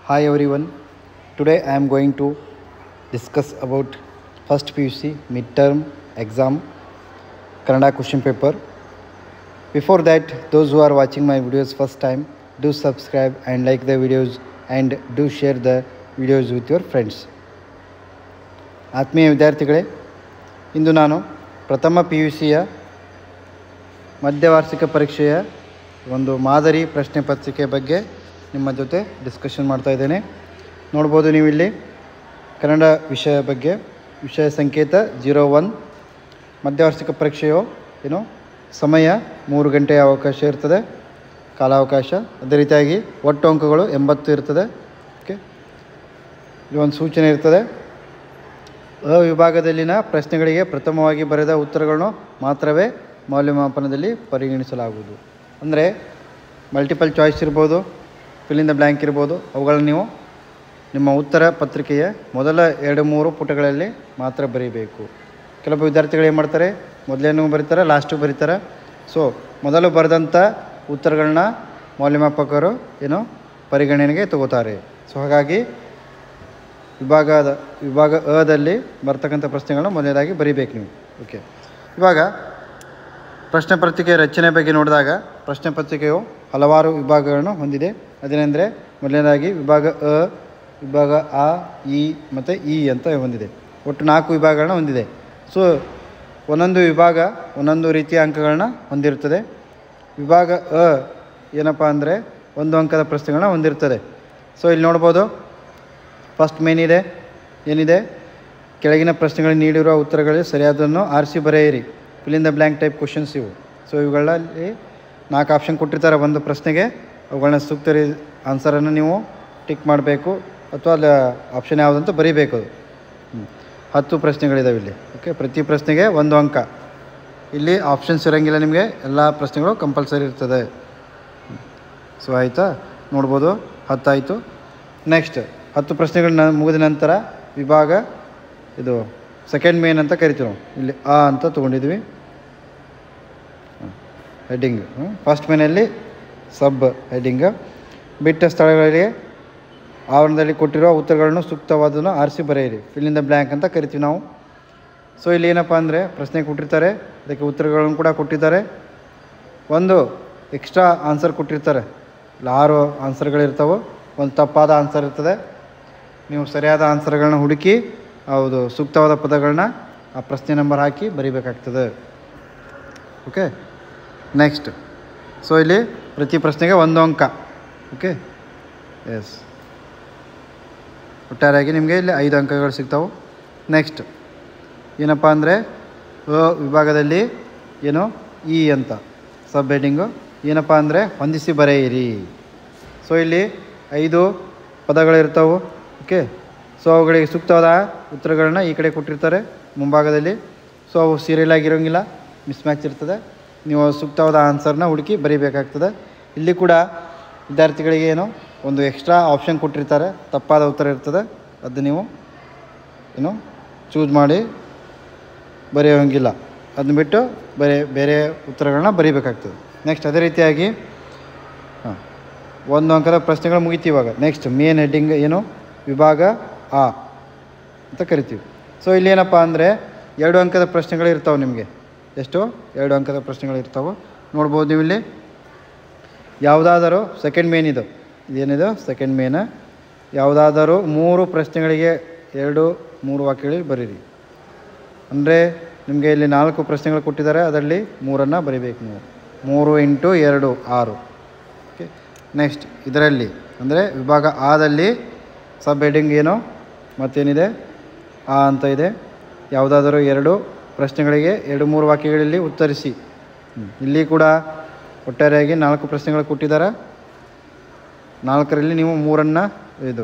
Hi everyone. Today I am going to discuss about first PUC midterm exam Kannada question paper. Before that, those who are watching my videos first time, do subscribe and like the videos and do share the videos with your friends. ಆತ್ಮೀಯ ವಿದ್ಯಾರ್ಥಿಗಳೇ, ಇಂದು ನಾನು ಪ್ರಥಮ PUCಯ ಮಧ್ಯವಾರ್ಷಿಕ ಪರೀಕ್ಷೆಯ ಒಂದು ಮಾದರಿ ಪ್ರಶ್ನೆ ಪತ್ರಿಕೆ ಬಗ್ಗೆ ನಿಮ್ಮ ಜೊತೆ ಡಿಸ್ಕಷನ್ ಮಾಡ್ತಾ ಇದ್ದೇನೆ. ನೋಡ್ಬೋದು ನೀವು ಇಲ್ಲಿ ಕನ್ನಡ ವಿಷಯ ಬಗ್ಗೆ ವಿಷಯ ಸಂಕೇತ 01 ಮಧ್ಯವಾರ್ಷಿಕ ಪರೀಕ್ಷೆಯು ಸಮಯ 3 ಗಂಟೆಯ ಅವಕಾಶ ಇರ್ತದೆ, ಕಾಲಾವಕಾಶ. ಅದೇ ರೀತಿಯಾಗಿ ಒಟ್ಟು ಅಂಕಗಳು 80 ಇರ್ತದೆ. ಓಕೆ, ಇಲ್ಲಿ ಒಂದು ಸೂಚನೆ ಇರ್ತದೆ. ಅ ವಿಭಾಗದಲ್ಲಿನ ಪ್ರಶ್ನೆಗಳಿಗೆ ಪ್ರಥಮವಾಗಿ ಬರೆದ ಉತ್ತರಗಳನ್ನು ಮಾತ್ರವೇ ಮೌಲ್ಯಮಾಪನದಲ್ಲಿ ಪರಿಗಣಿಸಲಾಗುವುದು. ಅಂದರೆ ಮಲ್ಟಿಪಲ್ ಚಾಯ್ಸ್ ಇರ್ಬೋದು, ಫಿಲ್ ಇನ್ ದ ಬ್ಲ್ಯಾಂಕ್ ಇರ್ಬೋದು, ಅವುಗಳನ್ನು ನೀವು ನಿಮ್ಮ ಉತ್ತರ ಪತ್ರಿಕೆಯ ಮೊದಲ 2-3 ಪುಟಗಳಲ್ಲಿ ಮಾತ್ರ ಬರೀಬೇಕು. ಕೆಲವು ವಿದ್ಯಾರ್ಥಿಗಳು ಏನು ಮಾಡ್ತಾರೆ, ಮೊದಲೇನೂ ಬರೀತಾರೆ, ಲಾಸ್ಟು ಬರೀತಾರೆ. ಸೊ ಮೊದಲು ಬರೆದಂಥ ಉತ್ತರಗಳನ್ನ ಮೌಲ್ಯಮಾಪಕರು ಪರಿಗಣನೆಗೆ ತಗೋತಾರೆ. ಸೊ ಹಾಗಾಗಿ ವಿಭಾಗ ಅದಲ್ಲಿ ಬರ್ತಕ್ಕಂಥ ಪ್ರಶ್ನೆಗಳನ್ನ ಮೊದಲನೇದಾಗಿ ಬರೀಬೇಕು ನೀವು. ಓಕೆ, ಇವಾಗ ಪ್ರಶ್ನೆ ಪತ್ರಿಕೆ ರಚನೆ ಬಗ್ಗೆ ನೋಡಿದಾಗ ಪ್ರಶ್ನೆ ಪತ್ರಿಕೆಯು ಹಲವಾರು ವಿಭಾಗಗಳನ್ನು ಹೊಂದಿದೆ. ಅದೇನೆಂದರೆ ಮೊದಲನೇದಾಗಿ ವಿಭಾಗ ಅ, ವಿಭಾಗ ಆ, ಇ ಮತ್ತು ಇ ಅಂತ ಹೊಂದಿದೆ. ಒಟ್ಟು 4 ವಿಭಾಗಗಳನ್ನ ಹೊಂದಿದೆ. ಸೊ ಒಂದೊಂದು ವಿಭಾಗ ಒಂದೊಂದು ರೀತಿಯ ಅಂಕಗಳನ್ನ ಹೊಂದಿರುತ್ತದೆ. ವಿಭಾಗ ಅ ಏನಪ್ಪ ಅಂದರೆ 1 ಅಂಕದ ಪ್ರಶ್ನೆಗಳನ್ನ ಹೊಂದಿರ್ತದೆ. ಸೊ ಇಲ್ಲಿ ನೋಡ್ಬೋದು, ಫಸ್ಟ್ ಮೇನ್ ಇದೆ, ಏನಿದೆ, ಕೆಳಗಿನ ಪ್ರಶ್ನೆಗಳಿಗೆ ನೀಡಿರುವ ಉತ್ತರಗಳಲ್ಲಿ ಸರಿಯಾದನ್ನು ಆರಿಸಿ ಬರೆಯಿರಿ. Fill in the blank type questions ಇವು. ಸೊ ಇವುಗಳಲ್ಲಿ 4 ಆಪ್ಷನ್ ಕೊಟ್ಟಿರ್ತಾರೆ ಒಂದು ಪ್ರಶ್ನೆಗೆ. ಅವುಗಳನ್ನ ಸೂಕ್ತ ಆನ್ಸರನ್ನು ನೀವು ಟಿಕ್ ಮಾಡಬೇಕು ಅಥವಾ ಅಲ್ಲಿ ಆಪ್ಷನ್ ಯಾವುದಂತ ಬರೀಬೇಕು. ಅದು 10 ಪ್ರಶ್ನೆಗಳಿದಾವೆ ಇಲ್ಲಿ. ಓಕೆ, ಪ್ರತಿ ಪ್ರಶ್ನೆಗೆ 1 ಅಂಕ. ಇಲ್ಲಿ ಆಪ್ಷನ್ಸ್ ಇರೋಂಗಿಲ್ಲ ನಿಮಗೆ, ಎಲ್ಲ ಪ್ರಶ್ನೆಗಳು ಕಂಪಲ್ಸರಿ ಇರ್ತದೆ. ಸೊ ಆಯಿತಾ, ನೋಡ್ಬೋದು 10 ಆಯಿತು. ನೆಕ್ಸ್ಟ್ 10 ಪ್ರಶ್ನೆಗಳನ್ನ ಮುಗಿದ ನಂತರ ವಿಭಾಗ ಇದು ಸೆಕೆಂಡ್ ಮೇನ್ ಅಂತ ಕರಿತೀವಿ ನಾವು. ಇಲ್ಲಿ ಆ ಅಂತ ತೊಗೊಂಡಿದ್ವಿ ಹೆಡ್ಡಿಂಗ್. ಫಸ್ಟ್ ಮೇನಲ್ಲಿ ಸಬ್ ಹೆಡ್ಡಿಂಗ್. ಬಿಟ್ಟ ಸ್ಥಳಗಳಿಗೆ ಆವರಣದಲ್ಲಿ ಕೊಟ್ಟಿರುವ ಉತ್ತರಗಳನ್ನು ಸೂಕ್ತವಾದನ್ನು ಆರಿಸಿ ಬರೆಯಿರಿ. ಫಿಲ್ ಇನ್ ದ ಬ್ಲ್ಯಾಂಕ್ ಅಂತ ಕರಿತೀವಿ ನಾವು. ಸೊ ಇಲ್ಲಿ ಏನಪ್ಪ ಅಂದರೆ ಪ್ರಶ್ನೆ ಕೊಟ್ಟಿರ್ತಾರೆ, ಅದಕ್ಕೆ ಉತ್ತರಗಳನ್ನು ಕೂಡ ಕೊಟ್ಟಿದ್ದಾರೆ. ಒಂದು ಎಕ್ಸ್ಟ್ರಾ ಆನ್ಸರ್ ಕೊಟ್ಟಿರ್ತಾರೆ. ಇಲ್ಲಿ 6 ಆನ್ಸರ್ಗಳಿರ್ತಾವೆ. ಒಂದು ತಪ್ಪಾದ ಆನ್ಸರ್ ಇರ್ತದೆ. ನೀವು ಸರಿಯಾದ ಆನ್ಸರ್ಗಳನ್ನ ಹುಡುಕಿ ಹೌದು ಸೂಕ್ತವಾದ ಪದಗಳನ್ನ ಆ ಪ್ರಶ್ನೆ ನಂಬರ್ ಹಾಕಿ ಬರೀಬೇಕಾಗ್ತದೆ. Okay, next. ಸೊ ಇಲ್ಲಿ ಪ್ರತಿ ಪ್ರಶ್ನೆಗೆ 1 ಅಂಕ. ಓಕೆ, ಎಸ್, ಒಟ್ಟಾರೆಯಾಗಿ ನಿಮಗೆ ಇಲ್ಲಿ 5 ಅಂಕಗಳು ಸಿಗ್ತಾವೆ. ನೆಕ್ಸ್ಟ್ ಏನಪ್ಪ ಅಂದರೆ ಅ ವಿಭಾಗದಲ್ಲಿ ಇ ಅಂತ ಸಬ್ ಹೆಡ್ಡಿಂಗು ಏನಪ್ಪ ಅಂದರೆ ಹೊಂದಿಸಿ ಬರೆಯಿರಿ. ಸೊ ಇಲ್ಲಿ 5 ಪದಗಳಿರ್ತಾವೆ. ಓಕೆ, ಸೊ ಅವುಗಳಿಗೆ ಸೂಕ್ತವಾದ ಉತ್ತರಗಳನ್ನ ಈ ಕಡೆ ಕೊಟ್ಟಿರ್ತಾರೆ ಮುಂಭಾಗದಲ್ಲಿ. ಸೊ ಅವು ಸೀರಿಯಲ್ ಆಗಿರೋಂಗಿಲ್ಲ, ಮಿಸ್ ಮ್ಯಾಚ್ ಇರ್ತದೆ. ನೀವು ಸೂಕ್ತವಾದ ಆನ್ಸರ್ನ ಹುಡುಕಿ ಬರೀಬೇಕಾಗ್ತದೆ. ಇಲ್ಲಿ ಕೂಡ ವಿದ್ಯಾರ್ಥಿಗಳಿಗೆ ಒಂದು ಎಕ್ಸ್ಟ್ರಾ ಆಪ್ಷನ್ ಕೊಟ್ಟಿರ್ತಾರೆ, ತಪ್ಪಾದ ಉತ್ತರ ಇರ್ತದೆ. ಅದು ನೀವು ಚೂಸ್ ಮಾಡಿ ಬರೆಯೋಂಗಿಲ್ಲ, ಅದನ್ನ ಬಿಟ್ಟು ಬೇರೆ ಉತ್ತರಗಳನ್ನ ಬರೀಬೇಕಾಗ್ತದೆ. ನೆಕ್ಸ್ಟ್ ಅದೇ ರೀತಿಯಾಗಿ 1 ಅಂಕದ ಪ್ರಶ್ನೆಗಳು ಮುಗಿತು. ಇವಾಗ ನೆಕ್ಸ್ಟ್ ಮೇನ್ ಹೆಡ್ಡಿಂಗ್ ವಿಭಾಗ ಆ ಅಂತ ಕರಿತೀವಿ. ಸೊ ಇಲ್ಲಿ ಏನಪ್ಪ ಅಂದರೆ 2 ಅಂಕದ ಪ್ರಶ್ನೆಗಳು ಇರ್ತಾವೆ ನಿಮಗೆ. ಎಷ್ಟು? 2 ಅಂಕದ ಪ್ರಶ್ನೆಗಳು ಇರ್ತಾವೆ. ನೋಡ್ಬೋದು ನೀವು ಇಲ್ಲಿ ಯಾವುದಾದರೂ ಸೆಕೆಂಡ್ ಮೇನ್ ಇದೇನಿದೆ ಸೆಕೆಂಡ್ ಮೇನ. ಯಾವುದಾದರೂ 3 ಪ್ರಶ್ನೆಗಳಿಗೆ 2-3 ವಾಕ್ಯಗಳಲ್ಲಿ ಬರೀರಿ. ಅಂದರೆ ನಿಮಗೆ ಇಲ್ಲಿ 4 ಪ್ರಶ್ನೆಗಳು ಕೊಟ್ಟಿದ್ದಾರೆ, ಅದರಲ್ಲಿ 3ಅನ್ನು ಬರೀಬೇಕು ನೀವು. 3 × 2 6. ಓಕೆ, ನೆಕ್ಸ್ಟ್ ಇದರಲ್ಲಿ ಅಂದರೆ ವಿಭಾಗ ಆದಲ್ಲಿ ಸಬ್ ಹೆಡ್ಡಿಂಗ್ ಮತ್ತೇನಿದೆ ಆ ಅಂತ ಇದೆ. ಯಾವುದಾದರೂ 2 ಪ್ರಶ್ನೆಗಳಿಗೆ 2-3 ವಾಕ್ಯಗಳಲ್ಲಿ ಉತ್ತರಿಸಿ. ಇಲ್ಲಿ ಕೂಡ ಒಟ್ಟಾರೆಯಾಗಿ 4 ಪ್ರಶ್ನೆಗಳು ಕೊಟ್ಟಿದ್ದಾರೆ. 4ರಲ್ಲಿ ನೀವು 3ಅನ್ನು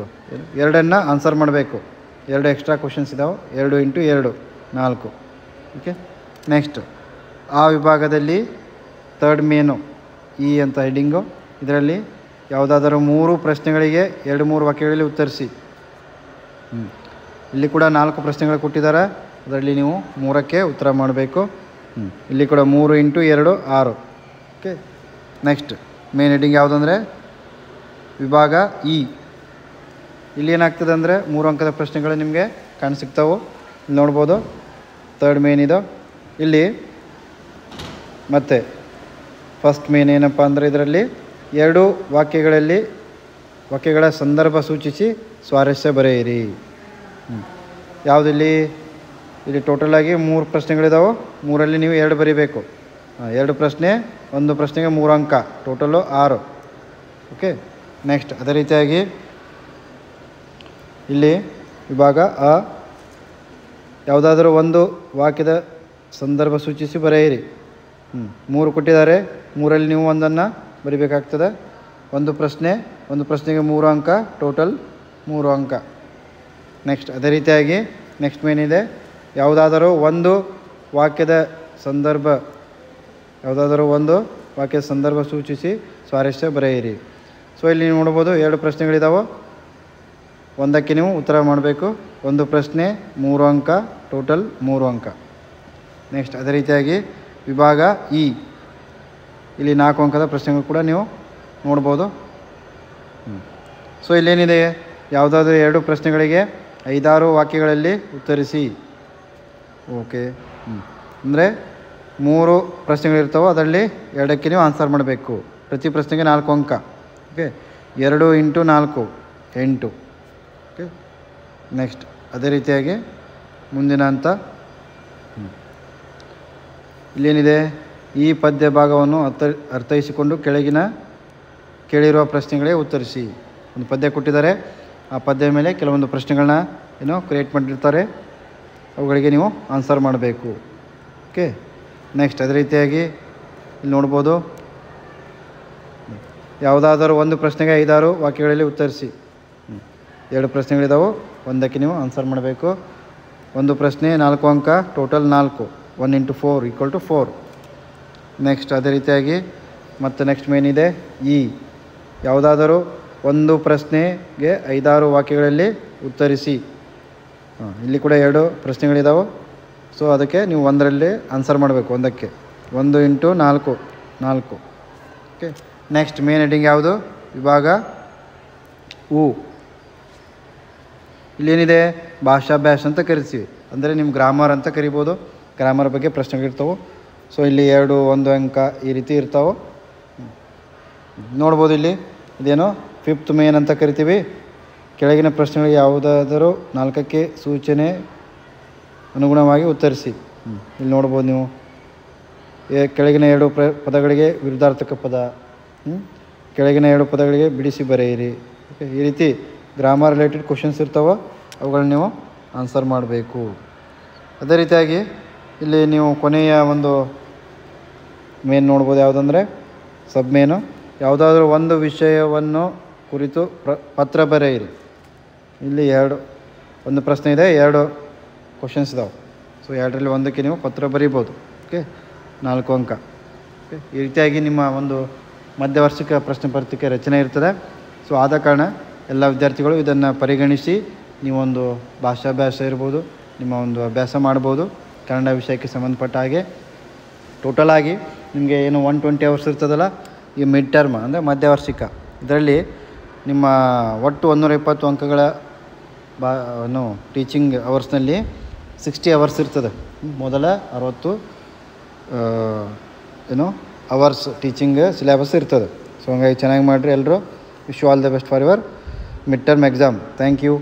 2ಅನ್ನು ಆನ್ಸರ್ ಮಾಡಬೇಕು. 2 ಎಕ್ಸ್ಟ್ರಾ ಕ್ವಶನ್ಸ್ ಇದ್ದಾವೆ. 2 × 2 4. ಓಕೆ, ನೆಕ್ಸ್ಟ್ ಆ ವಿಭಾಗದಲ್ಲಿ ಥರ್ಡ್ ಮೇನು ಇ ಅಂತ ಹೆಡ್ಡಿಂಗು. ಇದರಲ್ಲಿ ಯಾವುದಾದರೂ 3 ಪ್ರಶ್ನೆಗಳಿಗೆ 2-3 ವಾಕ್ಯಗಳಲ್ಲಿ ಉತ್ತರಿಸಿ. ಇಲ್ಲಿ ಕೂಡ 4 ಪ್ರಶ್ನೆಗಳು ಕೊಟ್ಟಿದ್ದಾರೆ, ಅದರಲ್ಲಿ ನೀವು 3ಕ್ಕೆ ಉತ್ತರ ಮಾಡಬೇಕು. ಇಲ್ಲಿ ಕೂಡ 3 × 2 6. ಓಕೆ, ನೆಕ್ಸ್ಟ್ ಮೇನ್ ಹೆಡ್ಡಿಂಗ್ ಯಾವುದಂದರೆ ವಿಭಾಗ ಇ ಇಲ್ಲಿ ಏನಾಗ್ತದೆ ಅಂದರೆ 3 ಅಂಕದ ಪ್ರಶ್ನೆಗಳು ನಿಮಗೆ ಕಾಣಸಿಗ್ತಾವೆ. ಇಲ್ಲಿ ನೋಡ್ಬೋದು ಥರ್ಡ್ ಮೇನ್ ಇದು. ಇಲ್ಲಿ ಮತ್ತು ಫಸ್ಟ್ ಮೇನ್ ಏನಪ್ಪ ಅಂದರೆ ಇದರಲ್ಲಿ 2 ವಾಕ್ಯಗಳ ಸಂದರ್ಭ ಸೂಚಿಸಿ ಸ್ವಾರಸ್ಯ ಬರೆಯಿರಿ. ಯಾವುದಿಲ್ಲಿ ಇಲ್ಲಿ ಟೋಟಲಾಗಿ 3 ಪ್ರಶ್ನೆಗಳಿದ್ದಾವೆ. 3ರಲ್ಲಿ ನೀವು 2 ಬರೀಬೇಕು. 2 ಪ್ರಶ್ನೆ, 1 ಪ್ರಶ್ನೆಗೆ 3 ಅಂಕ, ಟೋಟಲು 6. ಓಕೆ. ನೆಕ್ಸ್ಟ್ ಅದೇ ರೀತಿಯಾಗಿ ಇಲ್ಲಿ ವಿಭಾಗ ಅ, ಯಾವುದಾದ್ರೂ ಒಂದು ವಾಕ್ಯದ ಸಂದರ್ಭ ಸೂಚಿಸಿ ಬರೆಯಿರಿ. 3 ಕೊಟ್ಟಿದ್ದಾರೆ. 3ರಲ್ಲಿ ನೀವು ಒಂದನ್ನು ಬರಿಬೇಕಾಗ್ತದೆ. 1 ಪ್ರಶ್ನೆಗೆ 3 ಅಂಕ, ಟೋಟಲ್ 3 ಅಂಕ. ನೆಕ್ಸ್ಟ್ ಅದೇ ರೀತಿಯಾಗಿ ನೆಕ್ಸ್ಟ್ ಮೇನಿದೆ, ಯಾವುದಾದರೂ ಒಂದು ವಾಕ್ಯದ ಸಂದರ್ಭ ಸೂಚಿಸಿ ಸ್ವಾರಸ್ಯ ಬರೆಯಿರಿ. ಸೊ ಇಲ್ಲಿ ನೀವು ನೋಡ್ಬೋದು 2 ಪ್ರಶ್ನೆಗಳಿದ್ದಾವೆ. ಒಂದಕ್ಕೆ ನೀವು ಉತ್ತರ ಮಾಡಬೇಕು. 1 ಪ್ರಶ್ನೆ 3 ಅಂಕ, ಟೋಟಲ್ 3 ಅಂಕ. ನೆಕ್ಸ್ಟ್ ಅದೇ ರೀತಿಯಾಗಿ ವಿಭಾಗ ಇ, ಇಲ್ಲಿ 4 ಅಂಕದ ಪ್ರಶ್ನೆಗಳು ಕೂಡ ನೀವು ನೋಡ್ಬೋದು. ಸೊ ಇಲ್ಲೇನಿದೆ, ಯಾವುದಾದ್ರೂ 2 ಪ್ರಶ್ನೆಗಳಿಗೆ 5-6 ವಾಕ್ಯಗಳಲ್ಲಿ ಉತ್ತರಿಸಿ. ಓಕೆ. ಅಂದರೆ 3 ಪ್ರಶ್ನೆಗಳಿರ್ತಾವೆ, ಅದರಲ್ಲಿ 2ಕ್ಕೆ ನೀವು ಆನ್ಸರ್ ಮಾಡಬೇಕು. ಪ್ರತಿ ಪ್ರಶ್ನೆಗೆ 4 ಅಂಕ. ಓಕೆ. 2 × 4 8. ಓಕೆ. ನೆಕ್ಸ್ಟ್ ಅದೇ ರೀತಿಯಾಗಿ ಮುಂದಿನ ಹಂತ, ಇಲ್ಲೇನಿದೆ, ಈ ಪದ್ಯ ಭಾಗವನ್ನು ಅರ್ಥೈಸಿಕೊಂಡು ಕೇಳಿರುವ ಪ್ರಶ್ನೆಗಳಿಗೆ ಉತ್ತರಿಸಿ. ಒಂದು ಪದ್ಯ ಕೊಟ್ಟಿದ್ದಾರೆ, ಆ ಪದ್ಯ ಮೇಲೆ ಕೆಲವೊಂದು ಪ್ರಶ್ನೆಗಳನ್ನ ಕ್ರಿಯೇಟ್ ಮಾಡಿರ್ತಾರೆ, ಅವುಗಳಿಗೆ ನೀವು ಆನ್ಸರ್ ಮಾಡಬೇಕು. ಓಕೆ. ನೆಕ್ಸ್ಟ್ ಅದೇ ರೀತಿಯಾಗಿ ಇಲ್ಲಿ ನೋಡ್ಬೋದು, ಯಾವುದಾದರೂ 1 ಪ್ರಶ್ನೆಗೆ 5-6 ವಾಕ್ಯಗಳಲ್ಲಿ ಉತ್ತರಿಸಿ. 2 ಪ್ರಶ್ನೆಗಳಿದ್ದಾವೆ, ಒಂದಕ್ಕೆ ನೀವು ಆನ್ಸರ್ ಮಾಡಬೇಕು. 1 ಪ್ರಶ್ನೆ 4 ಅಂಕ, ಟೋಟಲ್ 4. 1 × 4 = 4. ನೆಕ್ಸ್ಟ್ ಅದೇ ರೀತಿಯಾಗಿ ಮತ್ತು ನೆಕ್ಸ್ಟ್ ಮೇನಿದೆ ಇ, ಯಾವುದಾದರೂ 1 ಪ್ರಶ್ನೆಗೆ 5-6 ವಾಕ್ಯಗಳಲ್ಲಿ ಉತ್ತರಿಸಿ. ಇಲ್ಲಿ ಕೂಡ 2 ಪ್ರಶ್ನೆಗಳಿದ್ದಾವೆ. ಸೊ ಅದಕ್ಕೆ ನೀವು 1ರಲ್ಲಿ ಆನ್ಸರ್ ಮಾಡಬೇಕು. 1ಕ್ಕೆ 1 × 4 4. ಓಕೆ. ನೆಕ್ಸ್ಟ್ ಮೇನ್ ಹೆಡಿಂಗ್ ಯಾವುದು? ವಿಭಾಗ ಉ. ಇಲ್ಲೇನಿದೆ, ಭಾಷಾಭ್ಯಾಸ ಅಂತ ಕರಿತೀವಿ, ಅಂದರೆ ನಿಮ್ಮ ಗ್ರಾಮರ್ ಅಂತ ಕರಿಬೋದು. ಗ್ರಾಮರ್ ಬಗ್ಗೆ ಪ್ರಶ್ನೆಗಳಿರ್ತವೆ. ಸೊ ಇಲ್ಲಿ 2, 1 ಅಂಕ ಈ ರೀತಿ ಇರ್ತಾವೆ. ನೋಡ್ಬೋದು ಇಲ್ಲಿ ಇದೇನು 5th ಮೇನ್ ಅಂತ ಕರಿತೀವಿ. ಕೆಳಗಿನ ಪ್ರಶ್ನೆಗಳಿಗೆ ಯಾವುದಾದರೂ 4ಕ್ಕೆ ಸೂಚನೆ ಅನುಗುಣವಾಗಿ ಉತ್ತರಿಸಿ. ಇಲ್ಲಿ ನೋಡ್ಬೋದು ನೀವು, ಕೆಳಗಿನ 2 ಪದಗಳಿಗೆ ವಿರುದ್ಧಾರ್ಥಕ ಪದ, ಕೆಳಗಿನ 2 ಪದಗಳಿಗೆ ಬಿಡಿಸಿ ಬರೆಯಿರಿ. ಓಕೆ. ಈ ರೀತಿ ಗ್ರಾಮರ್ ರಿಲೇಟೆಡ್ ಕ್ವಶನ್ಸ್ ಇರ್ತಾವೆ, ಅವುಗಳನ್ನ ನೀವು ಆನ್ಸರ್ ಮಾಡಬೇಕು. ಅದೇ ರೀತಿಯಾಗಿ ಇಲ್ಲಿ ನೀವು ಕೊನೆಯ ಒಂದು ಮೇನ್ ನೋಡ್ಬೋದು, ಯಾವುದಂದರೆ ಸಬ್ ಮೇನು. ಯಾವುದಾದ್ರೂ ಒಂದು ವಿಷಯವನ್ನು ಕುರಿತು ಪತ್ರ ಬರೆಯಿರಿ. ಇಲ್ಲಿ 1 ಪ್ರಶ್ನೆ ಇದೆ, 2 ಕ್ವಶನ್ಸ್ ಇದಾವೆ. ಸೊ 2ರಲ್ಲಿ 1ಕ್ಕೆ ನೀವು ಪತ್ರ ಬರೀಬೋದು. ಓಕೆ. 4 ಅಂಕ. ಓಕೆ. ಈ ರೀತಿಯಾಗಿ ನಿಮ್ಮ ಒಂದು ಮಧ್ಯವರ್ಷಿಕ ಪ್ರಶ್ನೆ ಪತ್ರಿಕೆ ರಚನೆ ಇರ್ತದೆ. ಸೊ ಆದ ಕಾರಣ ಎಲ್ಲ ವಿದ್ಯಾರ್ಥಿಗಳು ಇದನ್ನು ಪರಿಗಣಿಸಿ ನೀವೊಂದು ಭಾಷಾಭ್ಯಾಸ ಇರ್ಬೋದು, ನಿಮ್ಮ ಒಂದು ಅಭ್ಯಾಸ ಮಾಡ್ಬೋದು. ಕನ್ನಡ ವಿಷಯಕ್ಕೆ ಸಂಬಂಧಪಟ್ಟ ಹಾಗೆ ಟೋಟಲಾಗಿ ನಿಮಗೆ ಏನು 120 ಅವರ್ಸ್ ಇರ್ತದಲ್ಲ, ಈ ಮಿಡ್ ಟರ್ಮ್ ಅಂದರೆ ಮಧ್ಯವರ್ಷಿಕ, ಇದರಲ್ಲಿ ನಿಮ್ಮ ಒಟ್ಟು 120 ಅಂಕಗಳ ಟೀಚಿಂಗ್ ಅವರ್ಸ್ನಲ್ಲಿ 60 ಅವರ್ಸ್ ಇರ್ತದೆ. ಮೊದಲ 60 ಅವರ್ಸ್ ಟೀಚಿಂಗ್ ಸಿಲೆಬಸ್ ಇರ್ತದೆ. ಸೊ ಹಂಗಾಗಿ ಚೆನ್ನಾಗಿ ಮಾಡಿರಿ ಎಲ್ಲರೂ. Wish you all the best for your mid term exam. Thank you.